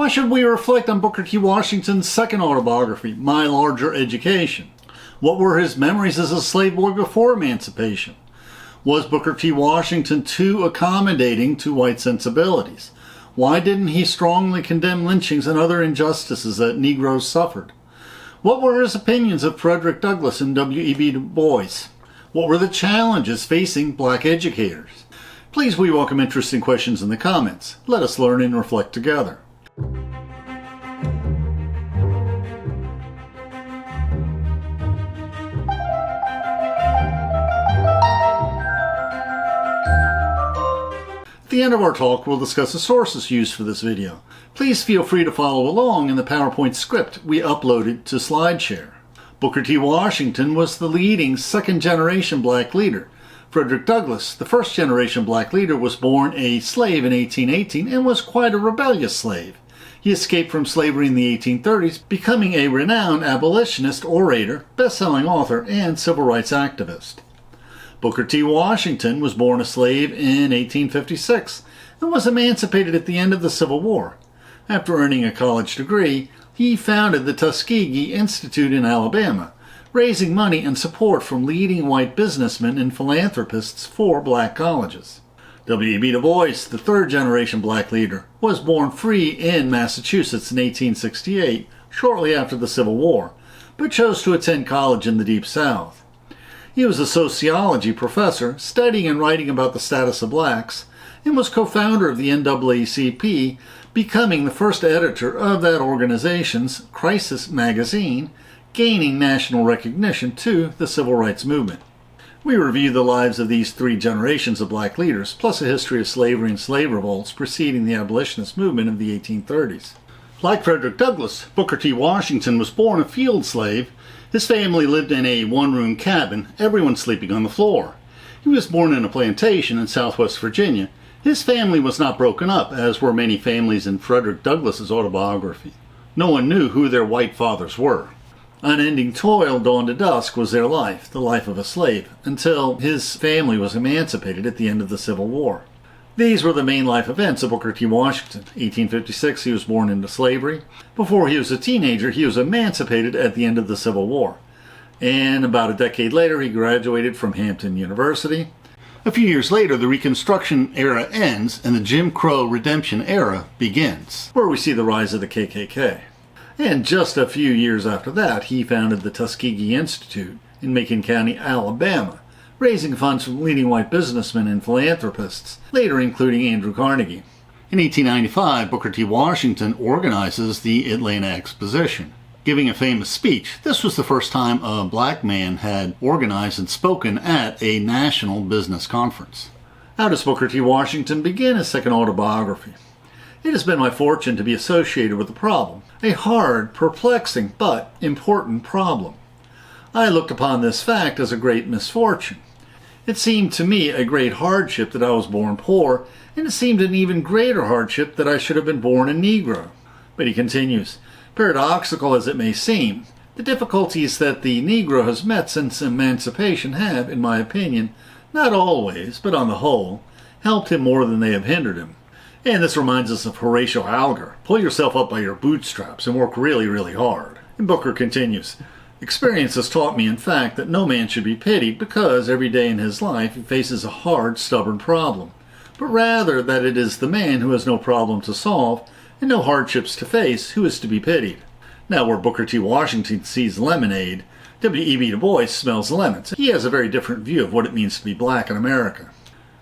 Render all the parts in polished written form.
Why should we reflect on Booker T. Washington's second autobiography, My Larger Education? What were his memories as a slave boy before emancipation? Was Booker T. Washington too accommodating to white sensibilities? Why didn't he strongly condemn lynchings and other injustices that Negroes suffered? What were his opinions of Frederick Douglass and W.E.B. Du Bois? What were the challenges facing black educators? Please, we welcome interesting questions in the comments. Let us learn and reflect together. At the end of our talk, we'll discuss the sources used for this video. Please feel free to follow along in the PowerPoint script we uploaded to SlideShare. Booker T. Washington was the leading second-generation black leader. Frederick Douglass, the first-generation black leader, was born a slave in 1818 and was quite a rebellious slave. He escaped from slavery in the 1830s, becoming a renowned abolitionist, orator, best-selling author, and civil rights activist. Booker T. Washington was born a slave in 1856 and was emancipated at the end of the Civil War. After earning a college degree, he founded the Tuskegee Institute in Alabama, raising money and support from leading white businessmen and philanthropists for black colleges. W.E.B. Du Bois, the third-generation black leader, was born free in Massachusetts in 1868, shortly after the Civil War, but chose to attend college in the Deep South. He was a sociology professor, studying and writing about the status of blacks, and was co-founder of the NAACP, becoming the first editor of that organization's Crisis magazine, gaining national recognition to the civil rights movement. We review the lives of these three generations of black leaders, plus a history of slavery and slave revolts preceding the abolitionist movement of the 1830s. Like Frederick Douglass, Booker T. Washington was born a field slave. His family lived in a one-room cabin, everyone sleeping on the floor. He was born in a plantation in southwest Virginia. His family was not broken up, as were many families in Frederick Douglass's autobiography. No one knew who their white fathers were. Unending toil, dawn to dusk, was their life, the life of a slave, until his family was emancipated at the end of the Civil War. These were the main life events of Booker T. Washington. 1856, he was born into slavery. Before he was a teenager, he was emancipated at the end of the Civil War. And about a decade later, he graduated from Hampton University. A few years later, the Reconstruction era ends and the Jim Crow Redemption era begins, where we see the rise of the KKK. And just a few years after that, he founded the Tuskegee Institute in Macon County, Alabama, raising funds from leading white businessmen and philanthropists, later including Andrew Carnegie. In 1895, Booker T. Washington organizes the Atlanta Exposition. Giving a famous speech, this was the first time a black man had organized and spoken at a national business conference. How does Booker T. Washington begin his second autobiography? It has been my fortune to be associated with the problem, a hard, perplexing, but important problem. I looked upon this fact as a great misfortune. It seemed to me a great hardship that I was born poor, and it seemed an even greater hardship that I should have been born a Negro. But he continues, paradoxical as it may seem, the difficulties that the Negro has met since emancipation have, in my opinion, not always, but on the whole, helped him more than they have hindered him. And this reminds us of Horatio Alger. Pull yourself up by your bootstraps and work really, really hard. And Booker continues, experience has taught me, in fact, that no man should be pitied because every day in his life he faces a hard, stubborn problem, but rather that it is the man who has no problem to solve and no hardships to face who is to be pitied. Now, where Booker T. Washington sees lemonade, W.E.B. Du Bois smells lemons. He has a very different view of what it means to be black in America.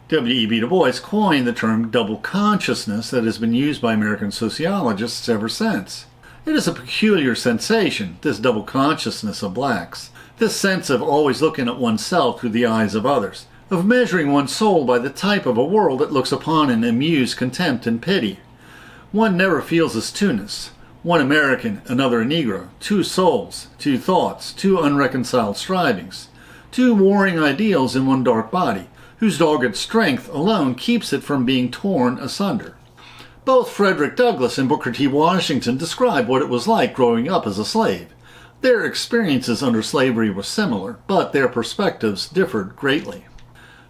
W.E.B. Du Bois coined the term double consciousness that has been used by American sociologists ever since. It is a peculiar sensation, this double consciousness of blacks, this sense of always looking at oneself through the eyes of others, of measuring one's soul by the type of a world it looks upon in amused contempt and pity. One never feels his two-ness. One American, another a Negro, two souls, two thoughts, two unreconciled strivings, two warring ideals in one dark body, whose dogged strength alone keeps it from being torn asunder. Both Frederick Douglass and Booker T. Washington describe what it was like growing up as a slave. Their experiences under slavery were similar, but their perspectives differed greatly.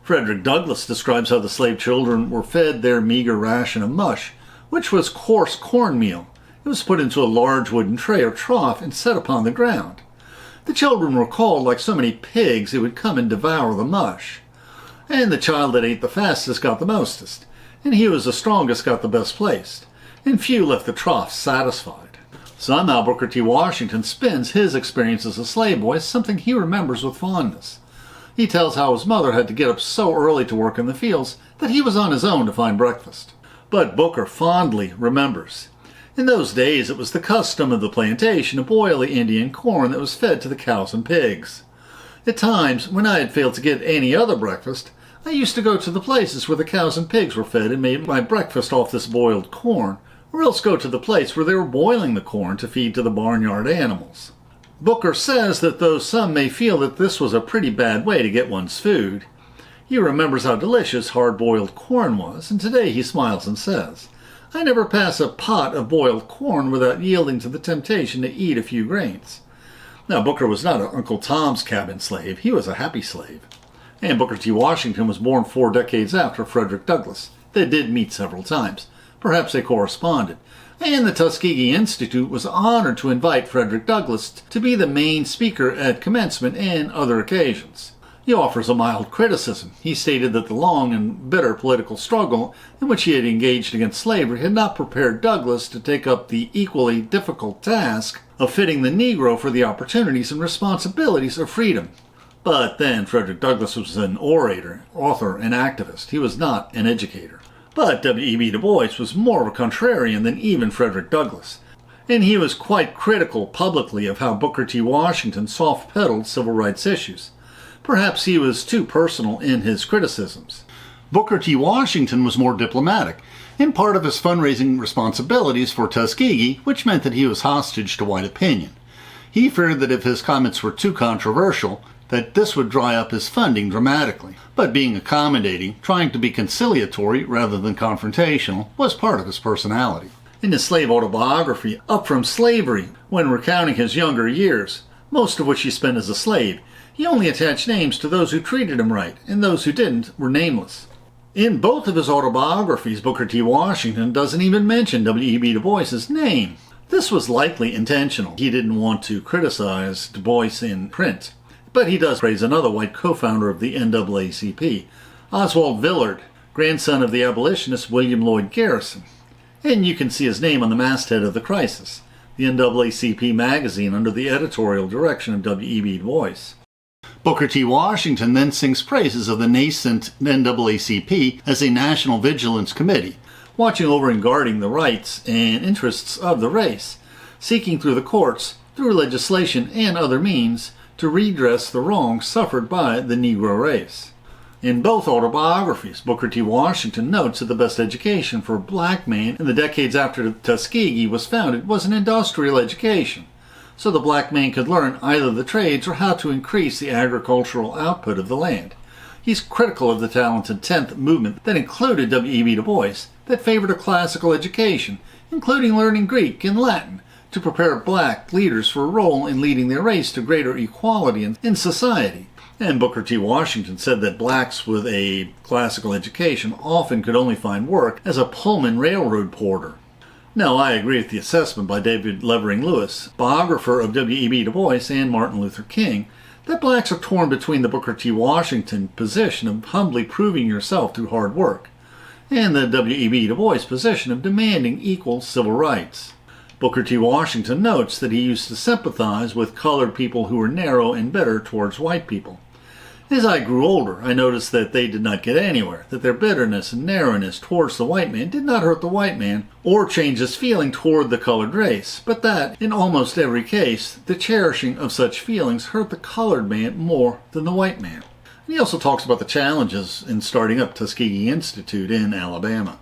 Frederick Douglass describes how the slave children were fed their meager ration of mush, which was coarse cornmeal, It was put into a large wooden tray or trough and set upon the ground. The children were called like so many pigs who would come and devour the mush. And the child that ate the fastest got the mostest, and he who was the strongest got the best placed, and few left the trough satisfied. Somehow Booker T. Washington spins his experience as a slave boy as something he remembers with fondness. He tells how his mother had to get up so early to work in the fields that he was on his own to find breakfast. But Booker fondly remembers. In those days it was the custom of the plantation to boil the Indian corn that was fed to the cows and pigs. At times, when I had failed to get any other breakfast, I used to go to the places where the cows and pigs were fed and made my breakfast off this boiled corn, or else go to the place where they were boiling the corn to feed to the barnyard animals. Booker says that though some may feel that this was a pretty bad way to get one's food, he remembers how delicious hard-boiled corn was, and today he smiles and says, "I never pass a pot of boiled corn without yielding to the temptation to eat a few grains." Now, Booker was not an Uncle Tom's Cabin slave. He was a happy slave. And Booker T. Washington was born 4 decades after Frederick Douglass. They did meet several times. Perhaps they corresponded. And the Tuskegee Institute was honored to invite Frederick Douglass to be the main speaker at commencement and other occasions. He offers a mild criticism. He stated that the long and bitter political struggle in which he had engaged against slavery had not prepared Douglass to take up the equally difficult task of fitting the Negro for the opportunities and responsibilities of freedom. But then Frederick Douglass was an orator, author, and activist. He was not an educator. But W.E.B. Du Bois was more of a contrarian than even Frederick Douglass, and he was quite critical publicly of how Booker T. Washington soft-pedaled civil rights issues. Perhaps he was too personal in his criticisms. Booker T. Washington was more diplomatic, in part of his fundraising responsibilities for Tuskegee, which meant that he was hostage to white opinion. He feared that if his comments were too controversial, that this would dry up his funding dramatically. But being accommodating, trying to be conciliatory rather than confrontational, was part of his personality. In his slave autobiography, Up From Slavery, when recounting his younger years, most of which he spent as a slave, he only attached names to those who treated him right, and those who didn't were nameless. In both of his autobiographies, Booker T. Washington doesn't even mention W.E.B. Du Bois's name. This was likely intentional. He didn't want to criticize Du Bois in print. But he does praise another white co-founder of the NAACP, Oswald Villard, grandson of the abolitionist William Lloyd Garrison. And you can see his name on the masthead of The Crisis, the NAACP magazine under the editorial direction of W.E.B. Du Bois. Booker T. Washington then sings praises of the nascent NAACP as a National Vigilance Committee, watching over and guarding the rights and interests of the race, seeking through the courts, through legislation and other means, to redress the wrongs suffered by the Negro race. In both autobiographies, Booker T. Washington notes that the best education for a black man in the decades after Tuskegee was founded was an industrial education, so the black man could learn either the trades or how to increase the agricultural output of the land. He's critical of the talented 10th movement that included W.E.B. Du Bois, that favored a classical education, including learning Greek and Latin, to prepare black leaders for a role in leading their race to greater equality in society. And Booker T. Washington said that blacks with a classical education often could only find work as a Pullman railroad porter. Now, I agree with the assessment by David Levering Lewis, biographer of W.E.B. Du Bois and Martin Luther King, that blacks are torn between the Booker T. Washington position of humbly proving yourself through hard work and the W.E.B. Du Bois position of demanding equal civil rights. Booker T. Washington notes that he used to sympathize with colored people who were narrow and bitter towards white people. As I grew older, I noticed that they did not get anywhere, that their bitterness and narrowness towards the white man did not hurt the white man or change his feeling toward the colored race, but that, in almost every case, the cherishing of such feelings hurt the colored man more than the white man. And he also talks about the challenges in starting up Tuskegee Institute in Alabama.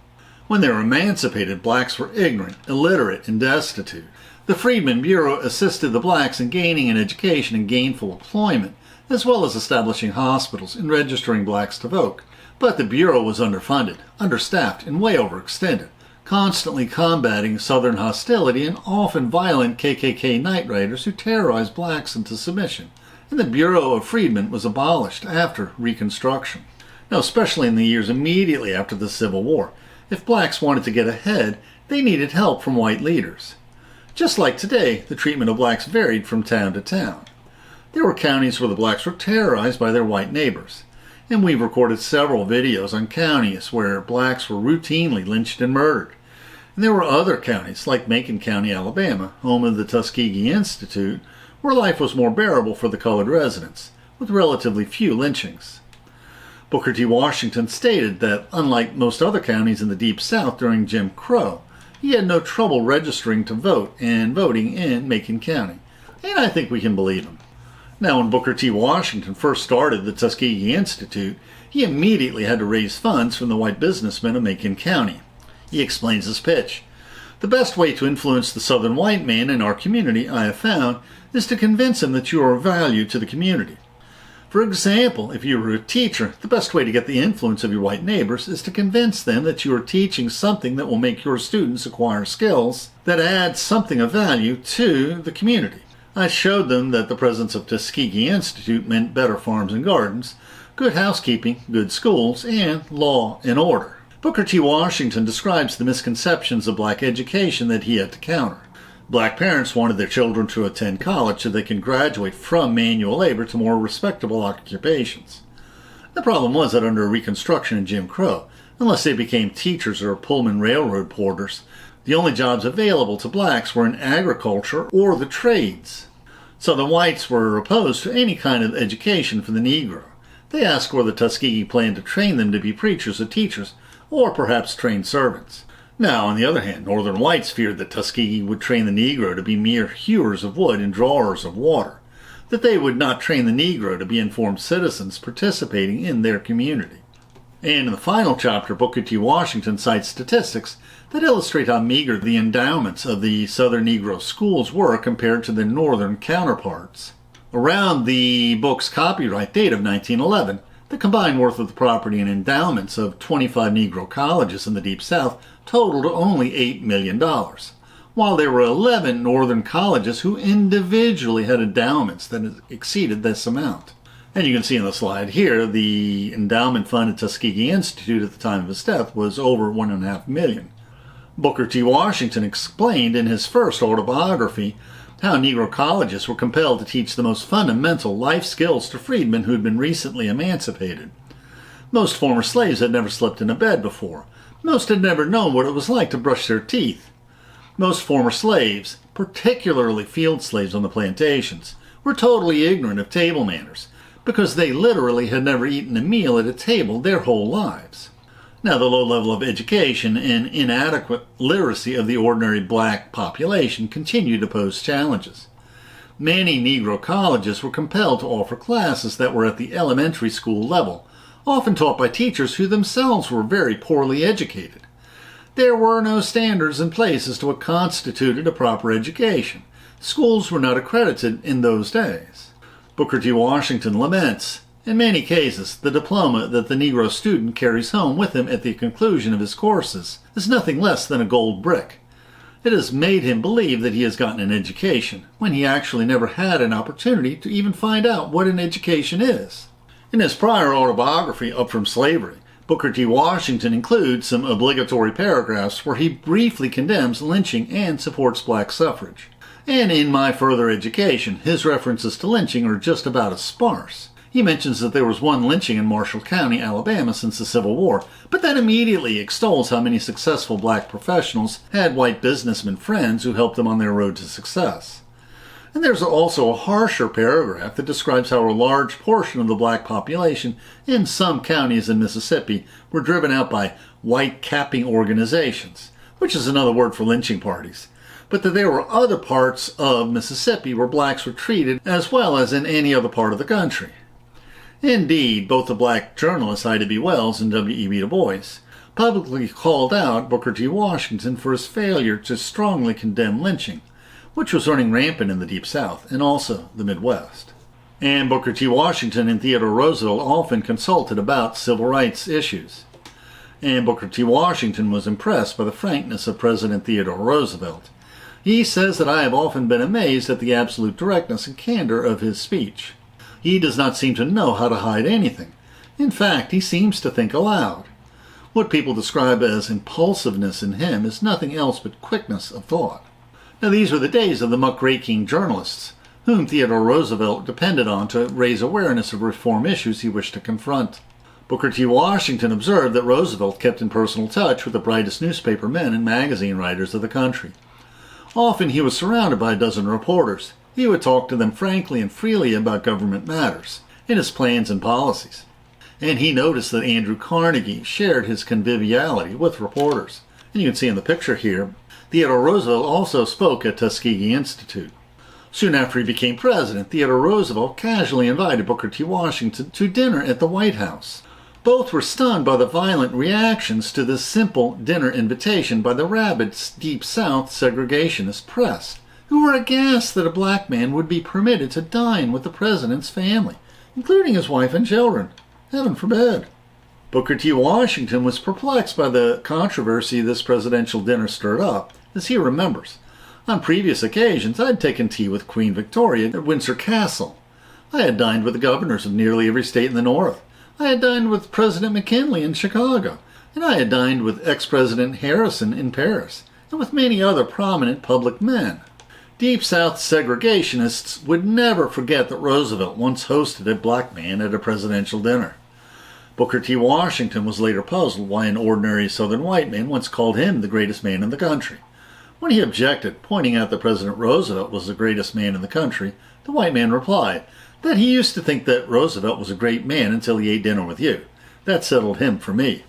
When they were emancipated, blacks were ignorant, illiterate, and destitute. The Freedmen Bureau assisted the blacks in gaining an education and gainful employment, as well as establishing hospitals and registering blacks to vote. But the Bureau was underfunded, understaffed, and way overextended, constantly combating Southern hostility and often violent KKK night riders who terrorized blacks into submission. And the Bureau of Freedmen was abolished after Reconstruction. Now, especially in the years immediately after the Civil War, if blacks wanted to get ahead, they needed help from white leaders. Just like today, the treatment of blacks varied from town to town. There were counties where the blacks were terrorized by their white neighbors, and we've recorded several videos on counties where blacks were routinely lynched and murdered. And there were other counties, like Macon County, Alabama, home of the Tuskegee Institute, where life was more bearable for the colored residents, with relatively few lynchings. Booker T. Washington stated that, unlike most other counties in the Deep South during Jim Crow, he had no trouble registering to vote and voting in Macon County, and I think we can believe him. Now, when Booker T. Washington first started the Tuskegee Institute, he immediately had to raise funds from the white businessmen of Macon County. He explains his pitch. The best way to influence the southern white man in our community, I have found, is to convince him that you are of value to the community. For example, if you were a teacher, the best way to get the influence of your white neighbors is to convince them that you are teaching something that will make your students acquire skills that add something of value to the community. I showed them that the presence of Tuskegee Institute meant better farms and gardens, good housekeeping, good schools, and law and order. Booker T. Washington describes the misconceptions of black education that he had to counter. Black parents wanted their children to attend college so they can graduate from manual labor to more respectable occupations. The problem was that under Reconstruction and Jim Crow, unless they became teachers or Pullman Railroad porters, the only jobs available to blacks were in agriculture or the trades. Southern whites were opposed to any kind of education for the Negro. They asked whether Tuskegee planned to train them to be preachers or teachers, or perhaps train servants. Now, on the other hand, Northern whites feared that Tuskegee would train the Negro to be mere hewers of wood and drawers of water, that they would not train the Negro to be informed citizens participating in their community. And in the final chapter, Booker T. Washington cites statistics that illustrate how meager the endowments of the Southern Negro schools were compared to their Northern counterparts. Around the book's copyright date of 1911, the combined worth of the property and endowments of 25 Negro colleges in the Deep South totaled only $8 million, while there were 11 Northern colleges who individually had endowments that exceeded this amount. And you can see in the slide here, the endowment fund at Tuskegee Institute at the time of his death was over $1.5 million. Booker T. Washington explained in his first autobiography how Negro colleges were compelled to teach the most fundamental life skills to freedmen who had been recently emancipated. Most former slaves had never slept in a bed before. Most had never known what it was like to brush their teeth. Most former slaves, particularly field slaves on the plantations, were totally ignorant of table manners, because they literally had never eaten a meal at a table their whole lives. Now, the low level of education and inadequate literacy of the ordinary black population continued to pose challenges. Many Negro colleges were compelled to offer classes that were at the elementary school level, often taught by teachers who themselves were very poorly educated. There were no standards in place as to what constituted a proper education. Schools were not accredited in those days. Booker T. Washington laments, in many cases, the diploma that the Negro student carries home with him at the conclusion of his courses is nothing less than a gold brick. It has made him believe that he has gotten an education, when he actually never had an opportunity to even find out what an education is. In his prior autobiography, Up From Slavery, Booker T. Washington includes some obligatory paragraphs where he briefly condemns lynching and supports black suffrage. And in My Further Education, his references to lynching are just about as sparse. He mentions that there was one lynching in Marshall County, Alabama since the Civil War, but then immediately extols how many successful black professionals had white businessmen friends who helped them on their road to success. And there's also a harsher paragraph that describes how a large portion of the black population in some counties in Mississippi were driven out by white capping organizations, which is another word for lynching parties, but that there were other parts of Mississippi where blacks were treated as well as in any other part of the country. Indeed, both the black journalists Ida B. Wells and W.E.B. Du Bois publicly called out Booker T. Washington for his failure to strongly condemn lynching, which was running rampant in the Deep South and also the Midwest. And Booker T. Washington and Theodore Roosevelt often consulted about civil rights issues. And Booker T. Washington was impressed by the frankness of President Theodore Roosevelt. He says that I have often been amazed at the absolute directness and candor of his speech. He does not seem to know how to hide anything. In fact, he seems to think aloud. What people describe as impulsiveness in him is nothing else but quickness of thought. Now these were the days of the muckraking journalists, whom Theodore Roosevelt depended on to raise awareness of reform issues he wished to confront. Booker T. Washington observed that Roosevelt kept in personal touch with the brightest newspaper men and magazine writers of the country. Often he was surrounded by a dozen reporters. He would talk to them frankly and freely about government matters, and his plans and policies. And he noticed that Andrew Carnegie shared his conviviality with reporters. And you can see in the picture here, Theodore Roosevelt also spoke at Tuskegee Institute. Soon after he became president, Theodore Roosevelt casually invited Booker T. Washington to dinner at the White House. Both were stunned by the violent reactions to this simple dinner invitation by the rabid Deep South segregationist press, who were aghast that a black man would be permitted to dine with the president's family, including his wife and children. Heaven forbid. Booker T. Washington was perplexed by the controversy this presidential dinner stirred up, as he remembers. On previous occasions, I had taken tea with Queen Victoria at Windsor Castle. I had dined with the governors of nearly every state in the North. I had dined with President McKinley in Chicago, and I had dined with ex-President Harrison in Paris, and with many other prominent public men. Deep South segregationists would never forget that Roosevelt once hosted a black man at a presidential dinner. Booker T. Washington was later puzzled why an ordinary Southern white man once called him the greatest man in the country. When he objected, pointing out that President Roosevelt was the greatest man in the country, the white man replied that he used to think that Roosevelt was a great man until he ate dinner with you. That settled him for me.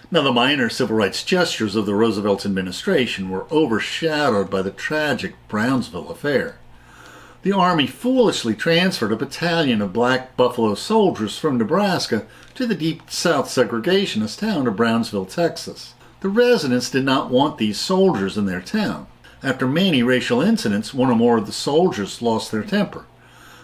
Now, the minor civil rights gestures of the Roosevelt administration were overshadowed by the tragic Brownsville affair. The Army foolishly transferred a battalion of black Buffalo soldiers from Nebraska to the Deep South segregationist town of Brownsville, Texas. The residents did not want these soldiers in their town. After many racial incidents, one or more of the soldiers lost their temper.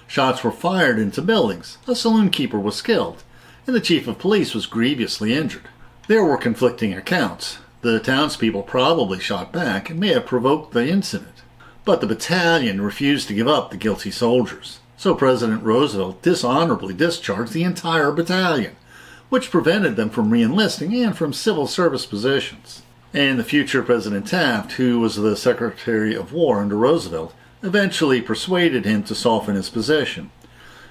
Shots were fired into buildings, a saloon keeper was killed, and the chief of police was grievously injured. There were conflicting accounts. The townspeople probably shot back and may have provoked the incident. But the battalion refused to give up the guilty soldiers. So President Roosevelt dishonorably discharged the entire battalion, which prevented them from re-enlisting and from civil service positions. And the future President Taft, who was the Secretary of War under Roosevelt, eventually persuaded him to soften his position.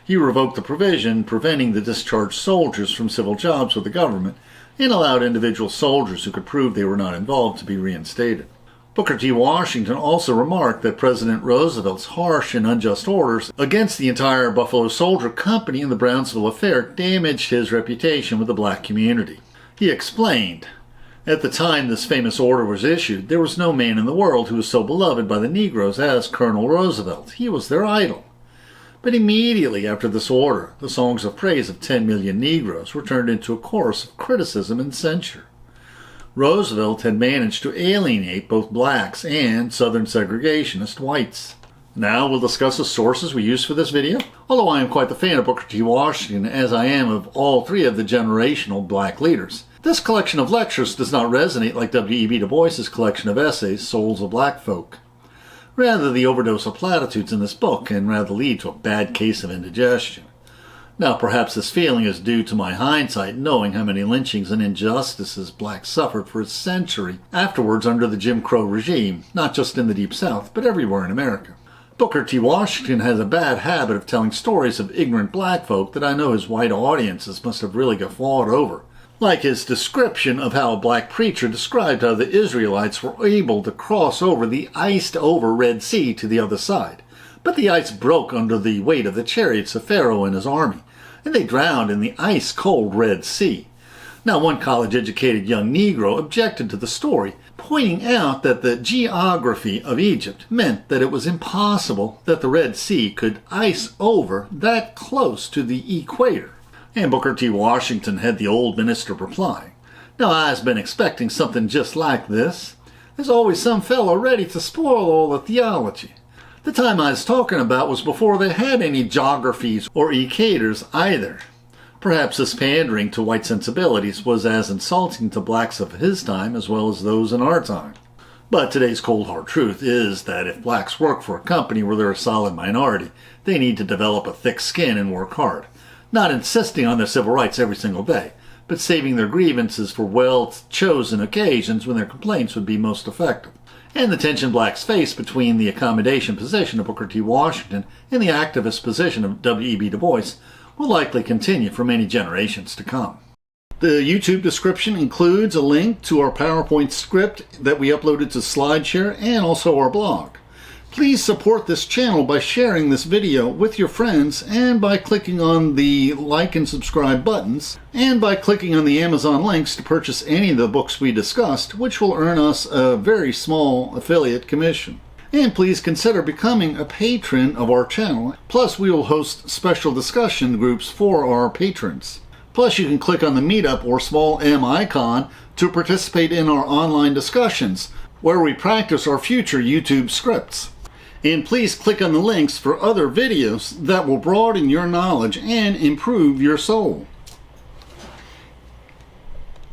He revoked the provision preventing the discharged soldiers from civil jobs with the government and allowed individual soldiers who could prove they were not involved to be reinstated. Booker T. Washington also remarked that President Roosevelt's harsh and unjust orders against the entire Buffalo Soldier Company in the Brownsville affair damaged his reputation with the black community. He explained, "At the time this famous order was issued, there was no man in the world who was so beloved by the Negroes as Colonel Roosevelt. He was their idol. But immediately after this order, the songs of praise of 10 million Negroes were turned into a chorus of criticism and censure. Roosevelt had managed to alienate both blacks and Southern segregationist whites." Now we'll discuss the sources we used for this video. Although I am quite the fan of Booker T. Washington, as I am of all three of the generational black leaders, this collection of lectures does not resonate like W.E.B. Du Bois's collection of essays, Souls of Black Folk. Rather, the overdose of platitudes in this book can rather lead to a bad case of indigestion. Now, perhaps this feeling is due to my hindsight, knowing how many lynchings and injustices blacks suffered for a century afterwards under the Jim Crow regime, not just in the Deep South, but everywhere in America. Booker T. Washington has a bad habit of telling stories of ignorant black folk that I know his white audiences must have really guffawed over. Like his description of how a black preacher described how the Israelites were able to cross over the iced-over Red Sea to the other side. But the ice broke under the weight of the chariots of Pharaoh and his army, and they drowned in the ice-cold Red Sea. Now, one college-educated young Negro objected to the story, pointing out that the geography of Egypt meant that it was impossible that the Red Sea could ice over that close to the equator. And Booker T. Washington had the old minister reply, "Now, I's been expecting something just like this. There's always some fellow ready to spoil all the theology. The time I was talking about was before they had any geographies or equators either." Perhaps this pandering to white sensibilities was as insulting to blacks of his time as well as those in our time. But today's cold hard truth is that if blacks work for a company where they're a solid minority, they need to develop a thick skin and work hard, not insisting on their civil rights every single day, but saving their grievances for well-chosen occasions when their complaints would be most effective. and the tension blacks face between the accommodation position of Booker T. Washington and the activist position of W.E.B. Du Bois will likely continue for many generations to come. The YouTube description includes a link to our PowerPoint script that we uploaded to SlideShare and also our blog. Please support this channel by sharing this video with your friends and by clicking on the like and subscribe buttons and by clicking on the Amazon links to purchase any of the books we discussed, which will earn us a very small affiliate commission. And please consider becoming a patron of our channel. Plus, we will host special discussion groups for our patrons. Plus, you can click on the Meetup or small M icon to participate in our online discussions, where we practice our future YouTube scripts. And please click on the links for other videos that will broaden your knowledge and improve your soul.